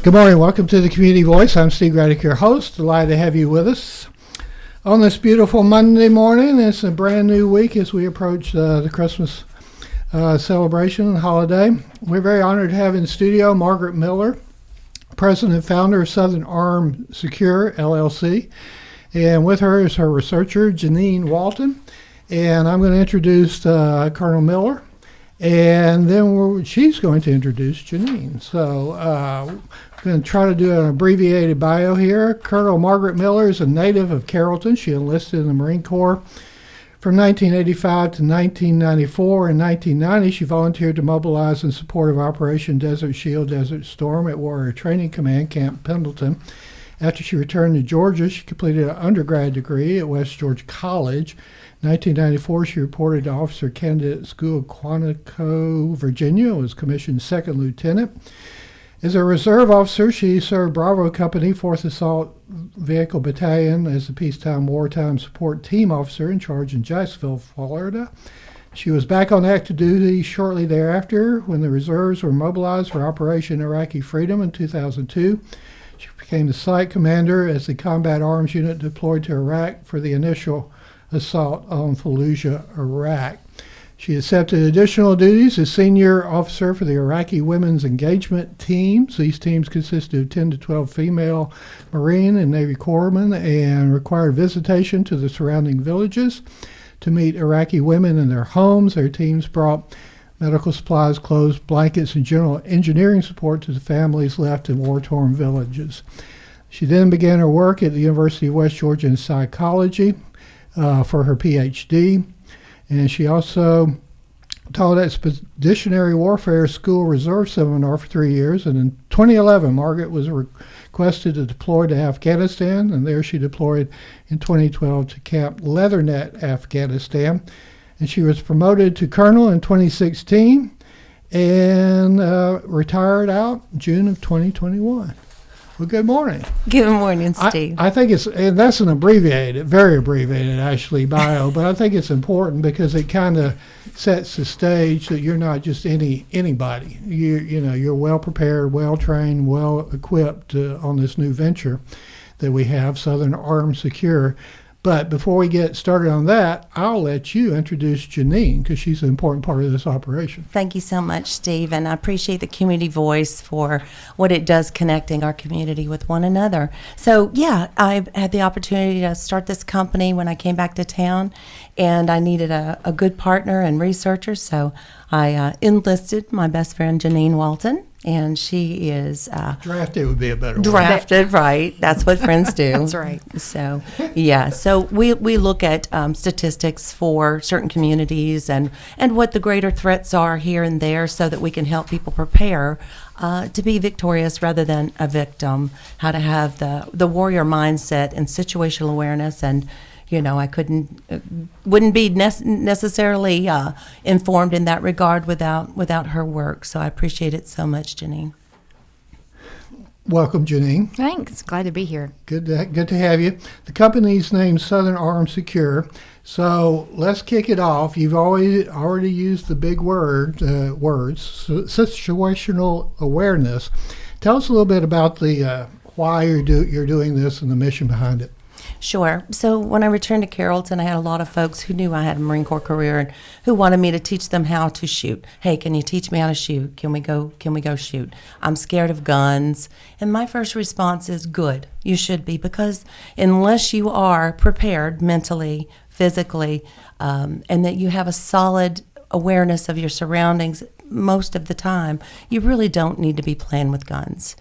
Good morning. Welcome to the Community Voice. I'm Steve Gradick, your host. Delighted to have you with us on this beautiful Monday morning. It's a brand new week as we approach the Christmas celebration and holiday. We're very honored to have in studio Margaret Miller, president and founder of Southern Arm Secure, LLC. And with her is her researcher, JeNeen Walton. And I'm going to introduce Colonel Miller. And then she's going to introduce JeNeen. So I'm going to try to do an abbreviated bio here. Colonel Margaret Miller is a native of Carrollton. She enlisted in the Marine Corps from 1985 to 1994. In 1990, she volunteered to mobilize in support of Operation Desert Shield, Desert Storm at Warrior Training Command, Camp Pendleton. After she returned to Georgia, she completed an undergrad degree at West Georgia College. In 1994, she reported to Officer Candidate School of Quantico, Virginia, was commissioned second lieutenant. As a reserve officer, she served Bravo Company, 4th Assault Vehicle Battalion, as a peacetime wartime support team officer in charge in Jacksonville, Florida. She was back on active duty shortly thereafter when the reserves were mobilized for Operation Iraqi Freedom in 2002. She became the site commander as the combat arms unit deployed to Iraq for the initial assault on Fallujah, Iraq. She accepted additional duties as senior officer for the Iraqi Women's Engagement Teams. These teams consisted of 10 to 12 female Marine and Navy corpsmen and required visitation to the surrounding villages to meet Iraqi women in their homes. Their teams brought medical supplies, clothes, blankets, and general engineering support to the families left in war-torn villages. She then began her work at the University of West Georgia in psychology for her PhD. And she also taught at Expeditionary Warfare School Reserve Seminar for 3 years. And in 2011, Margaret was requested to deploy to Afghanistan, and there she deployed in 2012 to Camp Leatherneck, Afghanistan. And she was promoted to colonel in 2016 and retired out June of 2021. Well, good morning. Good morning, Steve. I think and that's an abbreviated, very abbreviated actually, bio, but I think it's important because it kind of sets the stage that you're not just anybody. You're well prepared, well trained, well equipped on this new venture that we have, Southern Arm Secure. But before we get started on that, I'll let you introduce JeNeen because she's an important part of this operation. Thank you so much, Steve, and I appreciate the Community Voice for what it does connecting our community with one another. So, yeah, I've had the opportunity to start this company when I came back to town, and I needed a good partner and researcher, so I enlisted my best friend, JeNeen Walton. And she is drafted would be a better word. Drafted, right? That's what friends do. That's right. So, yeah. So we look at statistics for certain communities and what the greater threats are here and there, so that we can help people prepare to be victorious rather than a victim. How to have the warrior mindset and situational awareness. And I wouldn't be necessarily informed in that regard without her work. So I appreciate it so much, JeNeen. Welcome, JeNeen. Thanks. Glad to be here. Good to have you. The company's named Southern Arm Secure. So let's kick it off. You've already used the big words, situational awareness. Tell us a little bit about the why you're doing this and the mission behind it. Sure. So when I returned to Carrollton, I had a lot of folks who knew I had a Marine Corps career and who wanted me to teach them how to shoot. Hey, can you teach me how to shoot? Can we go shoot? I'm scared of guns. And my first response is good. You should be, because unless you are prepared mentally, physically, and that you have a solid awareness of your surroundings most of the time, you really don't need to be playing with guns.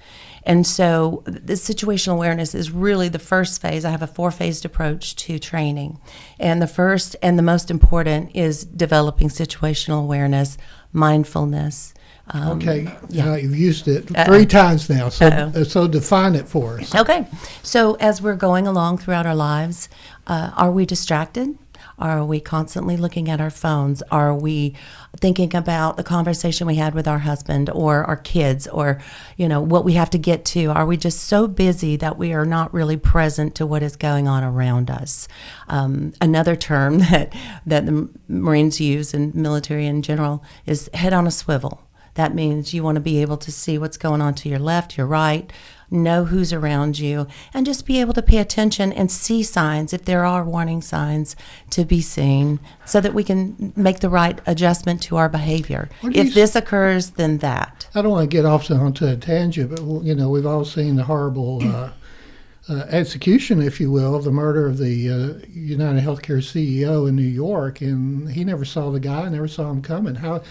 And so the situational awareness is really the first phase. I have a 4-phased approach to training. And the first and the most important is developing situational awareness, mindfulness. Okay, you've used it 3 times now, so define it for us. Okay, so as we're going along throughout our lives, are we distracted? Are we constantly looking at our phones? Are we thinking about the conversation we had with our husband or our kids, or what we have to get to? Are we just so busy that we are not really present to what is going on around us? Another term that the Marines use and military in general is head on a swivel. That means you want to be able to see what's going on to your left, your right, know who's around you, and just be able to pay attention and see signs if there are warning signs to be seen so that we can make the right adjustment to our behavior. If this occurs, then that. I don't want to get off onto a tangent, but we've all seen the horrible execution, if you will, of the murder of the United Healthcare CEO in New York, and he never saw the guy, never saw him coming. How?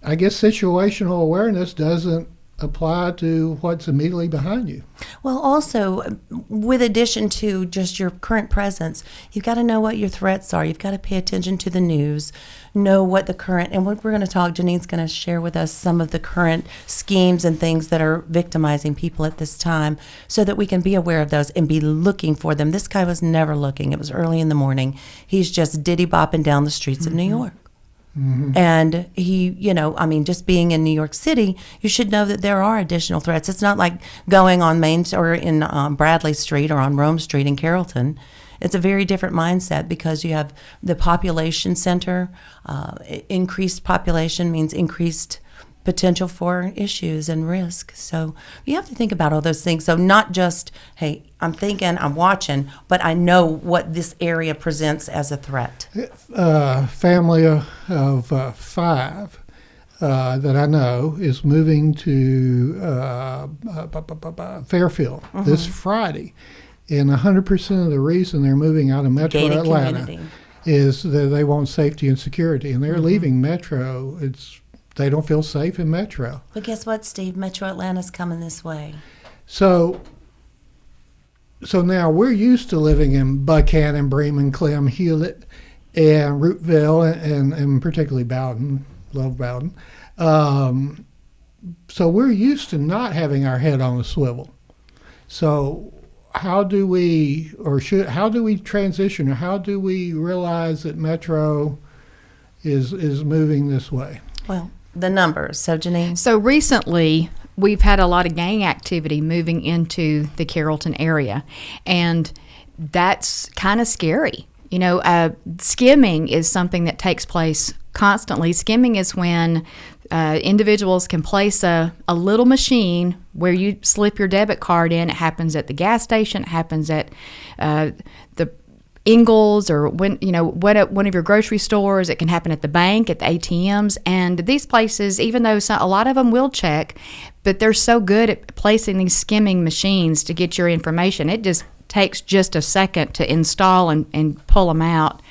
I guess situational awareness doesn't apply to what's immediately behind you. Well, also, with addition to just your current presence, you've got to know what your threats are. You've got to pay attention to the news, know what the current, and what we're going to talk, JeNeen's going to share with us some of the current schemes and things that are victimizing people at this time so that we can be aware of those and be looking for them. This guy was never looking. It was early in the morning. He's just diddy-bopping down the streets of New York. And he, just being in New York City, you should know that there are additional threats. It's not like going on Main or in Bradley Street or on Rome Street in Carrollton. It's a very different mindset because you have the population center. Increased population means increased potential for issues and risk. So you have to think about all those things. So not just, hey, I'm thinking, I'm watching, but I know what this area presents as a threat. Family of 5 that I know is moving to Fairfield this Friday. And 100% of the reason they're moving out of Metro Atlanta is that they want safety and security. And they're leaving Metro. They don't feel safe in Metro. But guess what, Steve? Metro Atlanta's coming this way. So now we're used to living in Buchanan, Bremen, Clem, Hewlett, and Rootville, and particularly Bowden. Love Bowden. So we're used to not having our head on a swivel. So how do we transition, or how do we realize that Metro is moving this way? Well, the numbers. So, JeNeen? So recently, we've had a lot of gang activity moving into the Carrollton area, and that's kind of scary. Skimming is something that takes place constantly. Skimming is when individuals can place a little machine where you slip your debit card in. It happens at the gas station. It happens at the Ingles, or one of your grocery stores. It can happen at the bank, at the ATMs, and these places, even though a lot of them will check, but they're so good at placing these skimming machines to get your information. It just takes just a second to install and pull them out.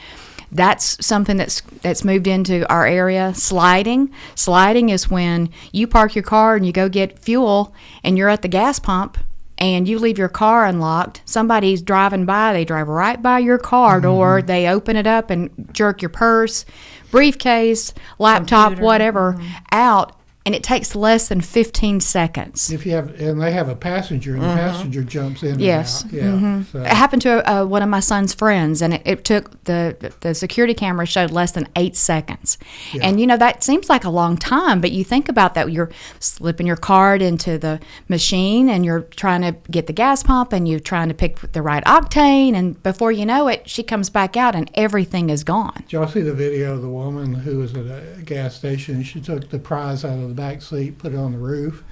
That's something that's moved into our area. Sliding is when you park your car and you go get fuel, and you're at the gas pump, and you leave your car unlocked. Somebody's driving by, they drive right by your car door, they open it up and jerk your purse, briefcase, laptop, computer, whatever, out, and it takes less than 15 seconds. If you have, and they have a passenger, and the passenger jumps in yes. and out. Yeah. So. It happened to one of my son's friends, and it took the security camera showed less than 8 seconds. Yeah. And that seems like a long time, but you think about that. You're slipping your card into the machine, and you're trying to get the gas pump, and you're trying to pick the right octane, and before you know it, she comes back out, and everything is gone. Did y'all see the video of the woman who was at a gas station? She took the prize out of the back seat, put it on the roof.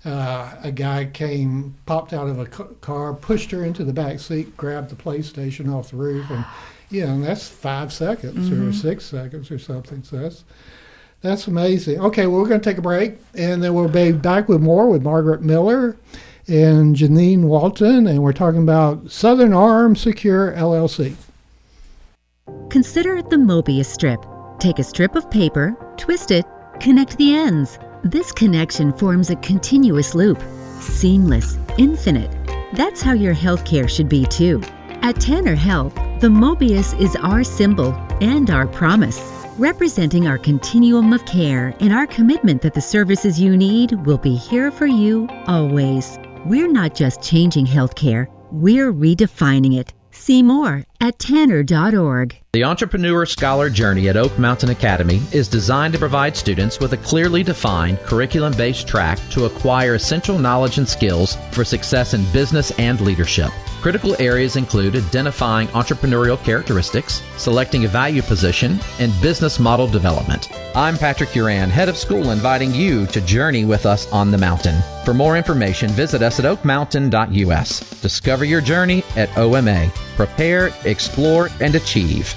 A guy came, popped out of a car, pushed her into the back seat, grabbed the PlayStation off the roof, and and that's 5 seconds or 6 seconds or something. So that's amazing. Okay, well, we're going to take a break, and then we'll be back with more with Margaret Miller and JeNeen Walton, and we're talking about Southern Arm Secure LLC. Consider the Mobius strip. Take a strip of paper, twist it, connect the ends. This connection forms a continuous loop, seamless, infinite. That's how your healthcare should be too. At Tanner Health, the Mobius is our symbol and our promise, representing our continuum of care and our commitment that the services you need will be here for you always. We're not just changing healthcare, we're redefining it. See more at tanner.org. The Entrepreneur Scholar Journey at Oak Mountain Academy is designed to provide students with a clearly defined curriculum-based track to acquire essential knowledge and skills for success in business and leadership. Critical areas include identifying entrepreneurial characteristics, selecting a value position, and business model development. I'm Patrick Uran, head of school, inviting you to journey with us on the mountain. For more information, visit us at oakmountain.us. Discover your journey at OMA. Prepare, explore, and achieve.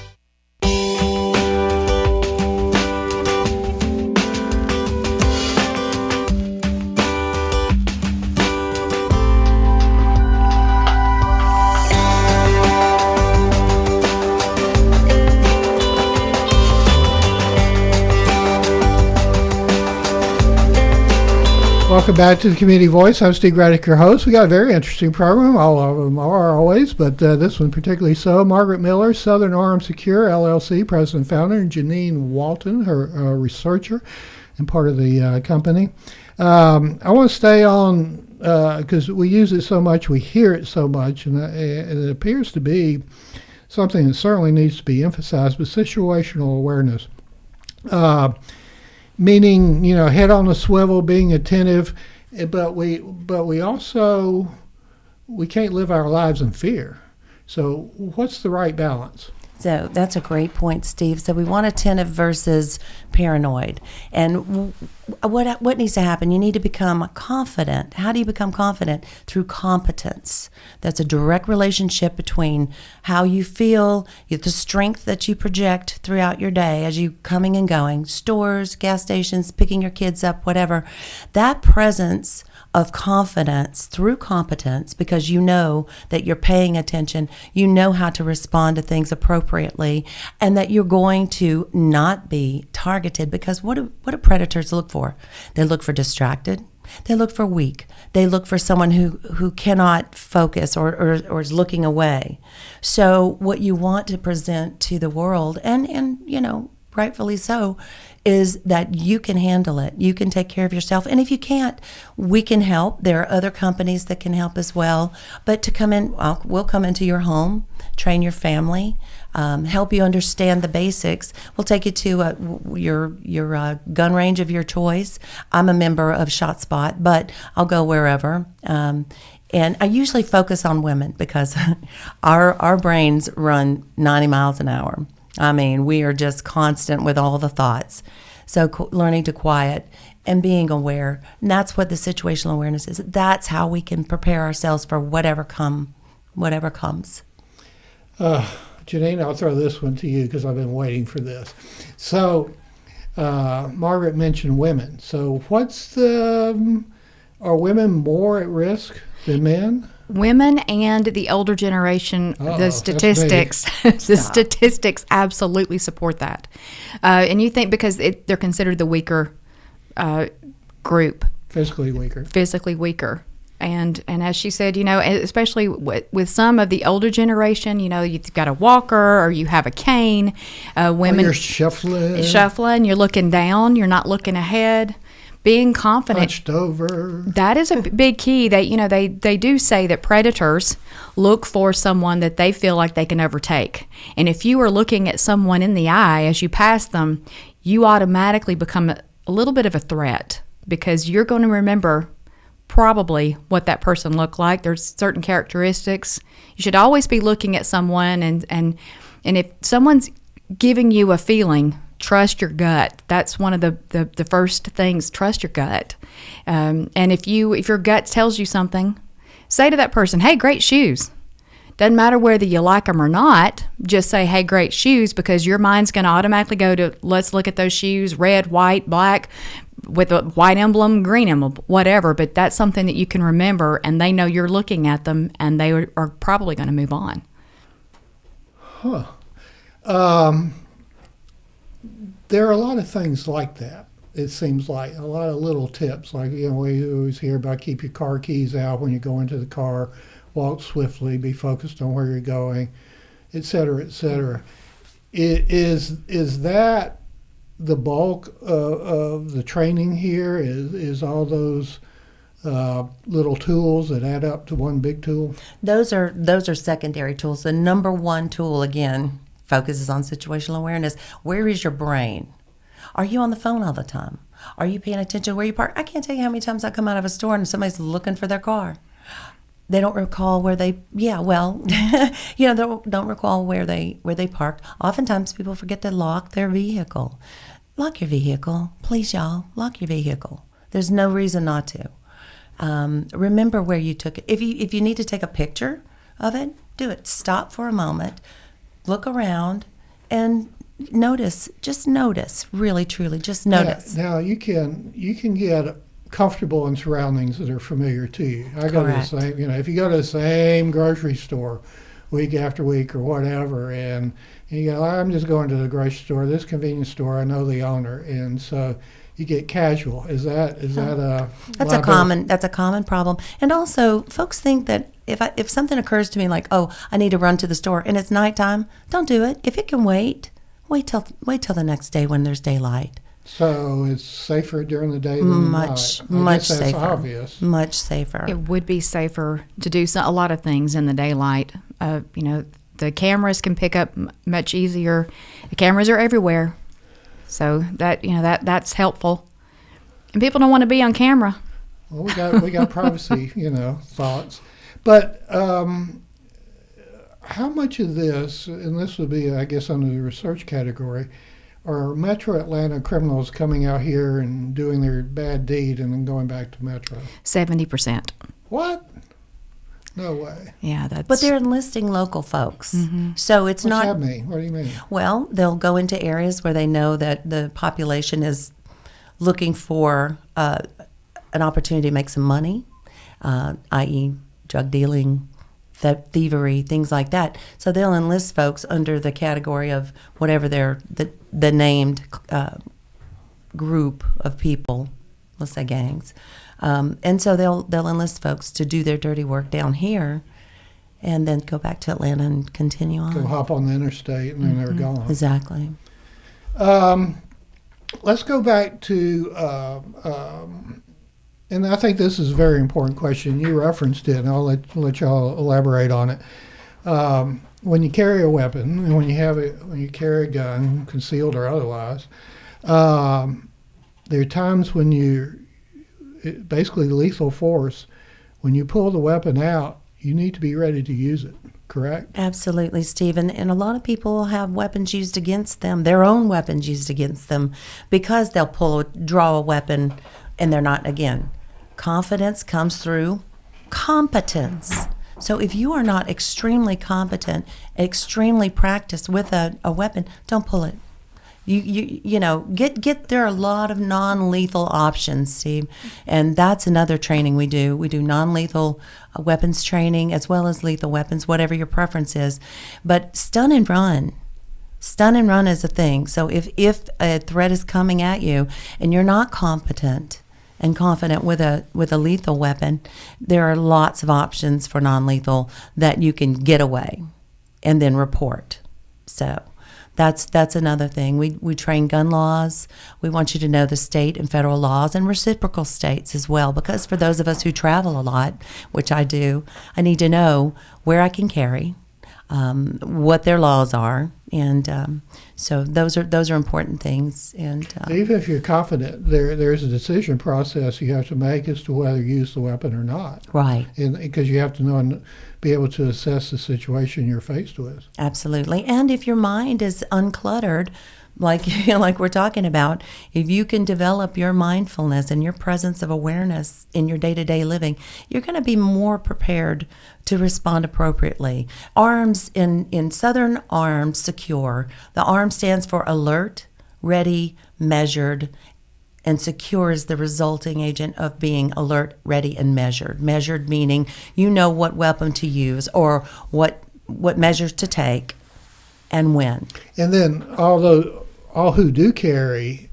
Welcome back to the Community Voice. I'm Steve Gradick, your host. We got a very interesting program. All of them are always, but this one particularly so. Margaret Miller, Southern Arm Secure LLC, president and founder, and JeNeen Walton, her researcher and part of the company. I want to stay on because we use it so much, we hear it so much, and it appears to be something that certainly needs to be emphasized, but situational awareness. Meaning, head on a swivel, being attentive, but we also, we can't live our lives in fear. So what's the right balance? So that's a great point, Steve. So we want attentive versus paranoid. And what needs to happen? You need to become confident. How do you become confident? Through competence. That's a direct relationship between how you feel, the strength that you project throughout your day as you coming and going, stores, gas stations, picking your kids up, whatever. That presence of confidence through competence, because you know that you're paying attention, you know how to respond to things appropriately, and that you're going to not be targeted. Because what do predators look for? They look for distracted. They look for weak. They look for someone who cannot focus or is looking away. So what you want to present to the world, and rightfully so, is that you can handle it. You can take care of yourself. And if you can't, we can help. There are other companies that can help as well. But to come in, we'll come into your home, train your family, help you understand the basics. We'll take you to your gun range of your choice. I'm a member of ShotSpot, but I'll go wherever. And I usually focus on women because our brains run 90 miles an hour. I mean, we are just constant with all the thoughts. So learning to quiet and being aware, and that's what the situational awareness is. That's how we can prepare ourselves for whatever comes. JeNeen, I'll throw this one to you because I've been waiting for this. So Margaret mentioned women. So are women more at risk than men? Women and the older generation, the statistics absolutely support that. And you think because they're considered the weaker group. Physically weaker. And as she said, especially with some of the older generation, you've got a walker or you have a cane. Women, you're shuffling. You're looking down. You're not looking ahead. Being confident. Hunched over. That is a big key. They do say that predators look for someone that they feel like they can overtake. And if you are looking at someone in the eye as you pass them, you automatically become a little bit of a threat because you're going to remember probably what that person looked like. There's certain characteristics. You should always be looking at someone and if someone's giving you a feeling, trust your gut. That's one of the first things. Trust your gut. And if your gut tells you something, say to that person, "Hey, great shoes." Doesn't matter whether you like them or not. Just say, "Hey, great shoes," because your mind's going to automatically go to, let's look at those shoes, red, white, black, with a white emblem, green emblem, whatever. But that's something that you can remember, and they know you're looking at them, and they are probably going to move on. There are a lot of things like that. It seems like a lot of little tips, like we always hear about keep your car keys out when you go into the car, walk swiftly, be focused on where you're going, et cetera, et cetera. Is that the bulk of the training here? Is all those little tools that add up to one big tool? Those are secondary tools. The number one tool, again, focuses on situational awareness. Where is your brain? Are you on the phone all the time? Are you paying attention to where you park? I can't tell you how many times I come out of a store and somebody's looking for their car. They don't recall where they, don't recall where they parked. Oftentimes people forget to lock their vehicle. Lock your vehicle. Please, y'all, lock your vehicle. There's no reason not to. Remember where you took it. If you need to take a picture of it, do it. Stop for a moment, look around, and notice. Just notice. Really, truly, just notice. Now you can get comfortable in surroundings that are familiar to you. I go to the same. If you go to the same grocery store week after week or whatever, and you go, I'm just going to the grocery store, this convenience store, I know the owner, and so you get casual. Is that That's a common problem. And also, folks think that if something occurs to me like, oh, I need to run to the store and it's nighttime, don't do it. If it can wait till the next day when there's daylight. So it's safer during the day than much the night. I guess safer. That's obvious. Much safer. It would be safer to do a lot of things in the daylight. The cameras can pick up much easier. The cameras are everywhere, so that's helpful. And people don't want to be on camera. Well, we got privacy, thoughts. But how much of this, and this would be, I guess, under the research category, are Metro Atlanta criminals coming out here and doing their bad deed and then going back to Metro? 70%. What? No way. Yeah, that's. But they're enlisting local folks, so it's What's not. that mean? What do you mean? Well, they'll go into areas where they know that the population is looking for an opportunity to make some money, i.e., drug dealing, thievery, things like that. So they'll enlist folks under the category of whatever the named group of people, let's say gangs. And so they'll enlist folks to do their dirty work down here, and then go back to Atlanta and continue on. Go hop on the interstate and then they're gone. Exactly. Let's go back to, and I think this is a very important question. You referenced it, and I'll let y'all elaborate on it. When you carry a weapon, and when you carry a gun, concealed or otherwise, there are times when basically lethal force. When you pull the weapon out, you need to be ready to use it. Correct? Absolutely, Stephen. And a lot of people have weapons used against them, their own weapons used against them, because they'll draw a weapon and they're not, again, confidence comes through competence. So if you are not extremely competent, extremely practiced with a weapon, don't pull it. There are a lot of non-lethal options, Steve, and that's another training we do. We do non-lethal weapons training as well as lethal weapons, whatever your preference is. But stun and run is a thing. So if a threat is coming at you and you're not competent and confident with a lethal weapon, there are lots of options for non-lethal that you can get away and then report. So that's another thing. We train gun laws. We want you to know the state and federal laws and reciprocal states as well, because for those of us who travel a lot, which I do, I need to know where I can carry, what their laws are, and so those are important things. And even if you're confident, there's a decision process you have to make as to whether you use the weapon or not. Right. And because you have to know and be able to assess the situation you're faced with. Absolutely. And if your mind is uncluttered, like we're talking about, if you can develop your mindfulness and your presence of awareness in your day-to-day living, you're going to be more prepared to respond appropriately. ARMS, in Southern ARMS Secure, the ARM stands for alert, ready, measured, and secure is the resulting agent of being alert, ready, and measured. Measured meaning you know what weapon to use or what measures to take and when. And then all who do carry,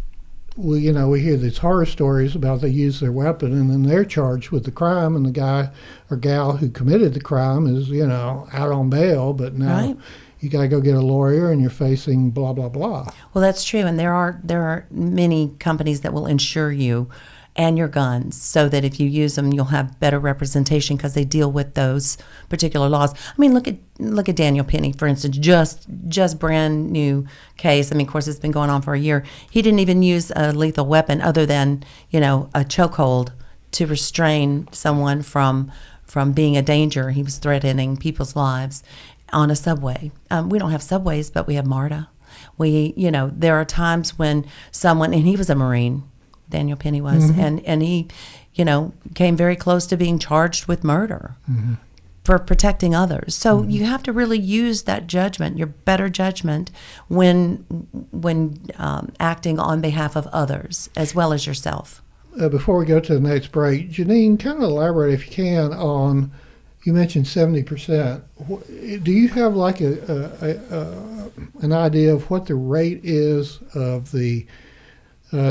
we hear these horror stories about they use their weapon and then they're charged with the crime, and the guy or gal who committed the crime is, out on bail, but now Right. you got to go get a lawyer and you're facing blah, blah, blah. Well, that's true, and there are many companies that will insure you and your guns, so that if you use them, you'll have better representation because they deal with those particular laws. I mean, look at Daniel Penny, for instance, just brand new case. I mean, of course, it's been going on for a year. He didn't even use a lethal weapon other than, a chokehold to restrain someone from being a danger. He was threatening people's lives on a subway. We don't have subways, but we have MARTA. There are times when someone, and he was a Marine, Daniel Penny was, and he, came very close to being charged with murder for protecting others. So you have to really use that judgment, your better judgment, when acting on behalf of others as well as yourself. Before we go to the next break, JeNeen, kind of elaborate, if you can, on, you mentioned 70%. Do you have like an idea of what the rate is of the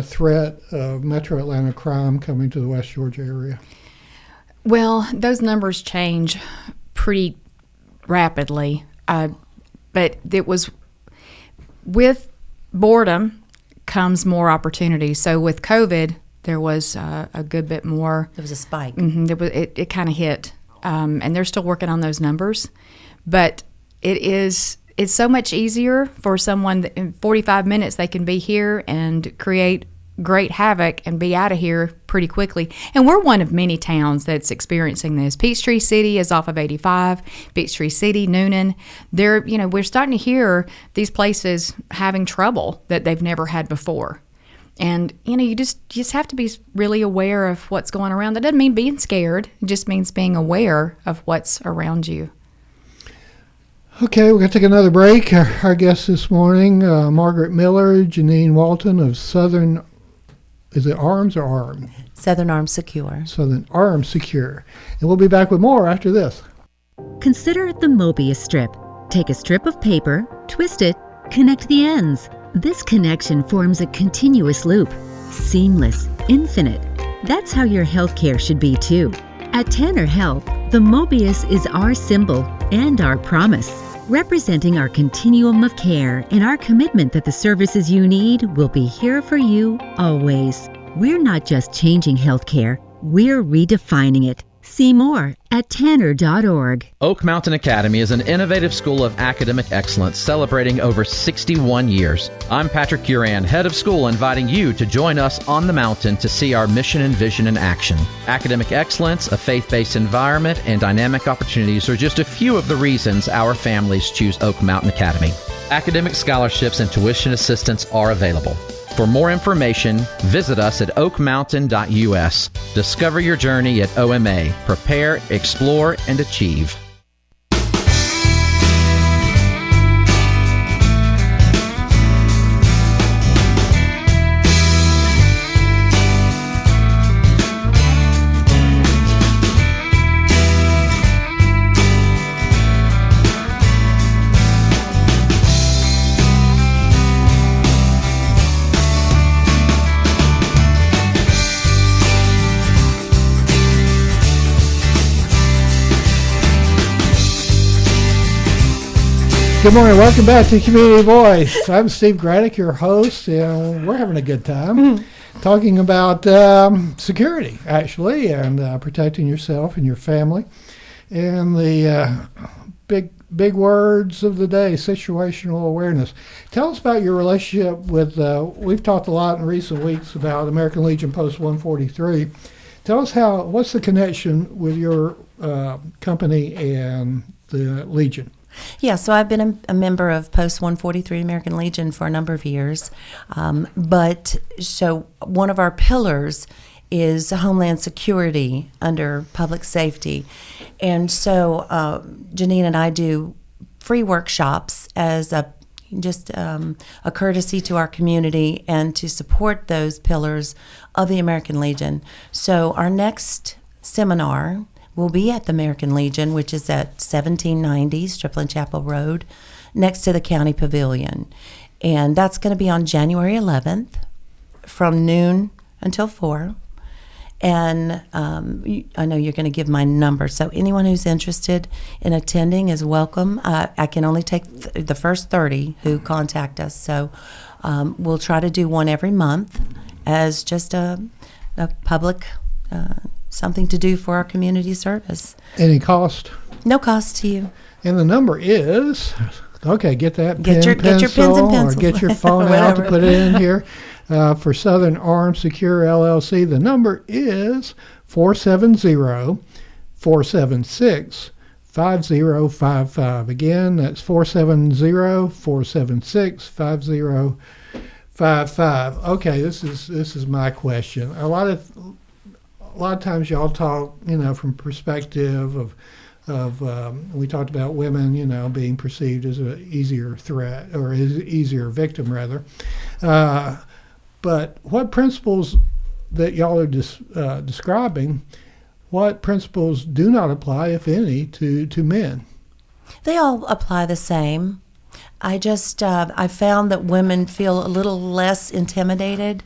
threat of Metro Atlanta crime coming to the West Georgia area? Well, those numbers change pretty rapidly, but it was with boredom comes more opportunity. So with COVID, there was a good bit more. There was a spike. It kind of hit, and they're still working on those numbers, but it's so much easier for someone that in 45 minutes they can be here and create great havoc and be out of here pretty quickly. And we're one of many towns that's experiencing this. Peachtree City is off of 85, Peachtree City, Noonan. We're starting to hear these places having trouble that they've never had before. And, you just have to be really aware of what's going around. That doesn't mean being scared. It just means being aware of what's around you. Okay, we're going to take another break. Our guest this morning, Margaret Miller, JeNeen Walton of Southern, is it Arms or ARM? Southern Arms Secure. Southern Arms Secure. And we'll be back with more after this. Consider the Mobius strip. Take a strip of paper, twist it, connect the ends. This connection forms a continuous loop. Seamless, infinite. That's how your healthcare should be too. At Tanner Health, the Mobius is our symbol and our promise, representing our continuum of care and our commitment that the services you need will be here for you always. We're not just changing healthcare, we're redefining it. See more at tanner.org. Oak Mountain Academy is an innovative school of academic excellence celebrating over 61 years. I'm Patrick Uran, head of school, inviting you to join us on the mountain to see our mission and vision in action. Academic excellence, a faith-based environment, and dynamic opportunities are just a few of the reasons our families choose Oak Mountain Academy. Academic scholarships and tuition assistance are available. For more information, visit us at oakmountain.us. Discover your journey at OMA. Prepare, explore, and achieve. Good morning. Welcome back to Community Voice. I'm Steve Graddick, your host, and we're having a good time talking about security, actually, and protecting yourself and your family. And the big words of the day, situational awareness. Tell us about your relationship with, we've talked a lot in recent weeks about American Legion Post 143. Tell us what's the connection with your company and the Legion? Yeah, so I've been a member of Post 143 American Legion for a number of years. But one of our pillars is Homeland Security under public safety. And so JeNeen and I do free workshops as a courtesy to our community and to support those pillars of the American Legion. So our next seminar will be at the American Legion, which is at 1790 Stripling Chapel Road, next to the County Pavilion. And that's going to be on January 11th from noon until 4. And I know you're going to give my number, so anyone who's interested in attending is welcome. I can only take the first 30 who contact us, so we'll try to do one every month as just a a public something to do for our community service. Any cost? No cost to you. And the number is, okay, get that Get your pens and pencils. or get your phone out to put it in here. For Southern Armed Secure LLC, the number is 470-476-5055. Again, that's 470-476-5055. Okay, this is my question. A lot of times y'all talk, from perspective of we talked about women, being perceived as an easier threat or easier victim rather. But what principles that y'all are describing, what principles do not apply, if any, to men? They all apply the same. I found that women feel a little less intimidated,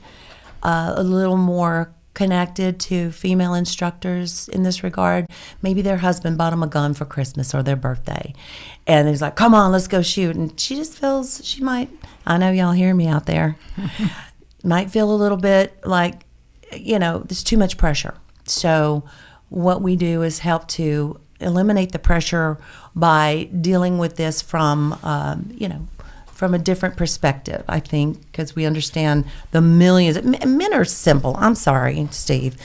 a little more connected to female instructors in this regard. Maybe their husband bought them a gun for Christmas or their birthday, and he's like, come on, let's go shoot. And she just feels she might, I know y'all hear me out there, might feel a little bit like, there's too much pressure. So what we do is help to eliminate the pressure by dealing with this from, from a different perspective, I think, because we understand the millions. Men are simple. I'm sorry, Steve.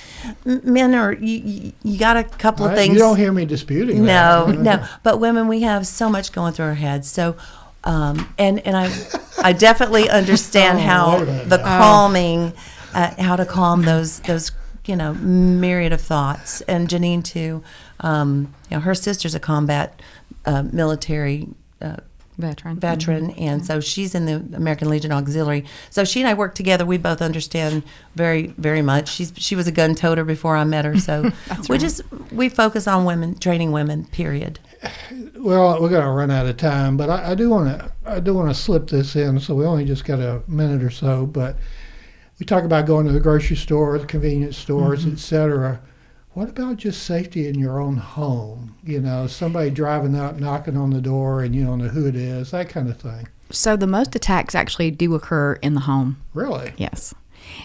Men are, you got a couple of things. You don't hear me disputing that. No. But women, we have so much going through our heads. So, and I definitely understand how the calming, how to calm those myriad of thoughts. And JeNeen too, her sister's a combat military veteran, and so she's in the American Legion Auxiliary. So she and I work together. We both understand very, very much. She was a gun toter before I met her, so we focus on women, training women. Period. Well, we're going to run out of time, but I do want to slip this in. So we only just got a minute or so, but we talk about going to the grocery store, the convenience stores, etc. What about just safety in your own home? Somebody driving up, knocking on the door, and you don't know who it is, that kind of thing. So the most attacks actually do occur in the home. Really? Yes.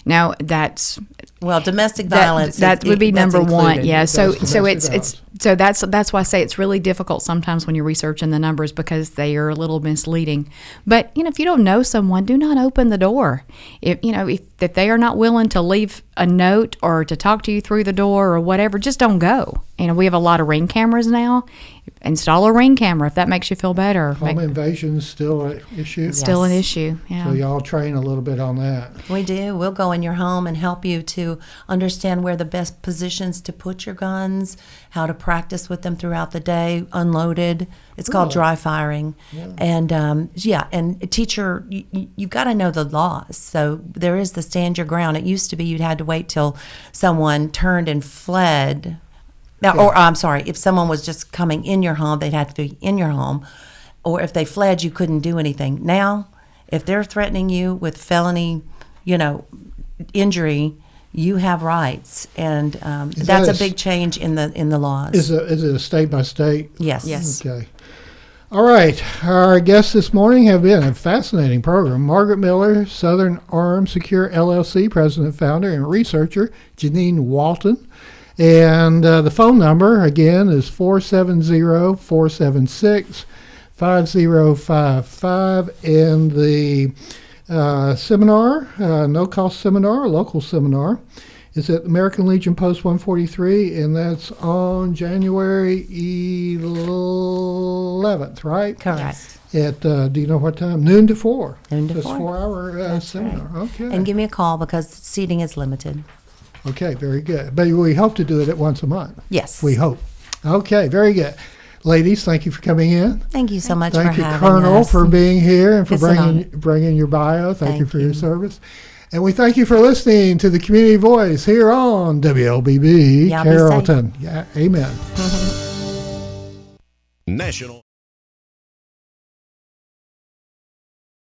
Now that's domestic violence. That would be number one. Yeah. So That's why I say it's really difficult sometimes when you're researching the numbers because they are a little misleading. But if you don't know someone, do not open the door. If they are not willing to leave a note or to talk to you through the door or whatever, just don't go. We have a lot of Ring cameras now. Install a Ring camera if that makes you feel better. Home invasion is still an issue? Still an issue, yeah. So y'all train a little bit on that. We do. We'll go in your home and help you to understand where the best positions to put your guns, how to practice with them throughout the day, unloaded. It's called dry firing. Yeah. And, and a teacher, you've got to know the laws. So there is the stand your ground. It used to be you'd had to wait till someone turned and fled. Now, or I'm sorry, if someone was just coming in your home, they'd have to be in your home. Or if they fled, you couldn't do anything. Now, if they're threatening you with felony, injury, you have rights, and that's a big change in the laws. Is it a state by state? Yes. Okay. All right. Our guests this morning have been a fascinating program. Margaret Miller, Southern Armed Secure LLC president, founder, and researcher JeNeen Walton. And the phone number, again, is 470-476-5055. And the seminar, no-cost seminar, local seminar, is at American Legion Post 143, and that's on January 11th, right? Correct. At, do you know what time? Noon to 4. Noon to 4. It's a 4-hour seminar. Right. Okay. And give me a call because seating is limited. Okay, very good. But we hope to do it at once a month. Yes. We hope. Okay, very good. Ladies, thank you for coming in. Thank you so much for having us. Thank you, Colonel, for being here and for It's bringing your bio. Thank you for your service. And we thank you for listening to the Community Voice here on WLBB Y'all Carrollton. Yeah, amen. National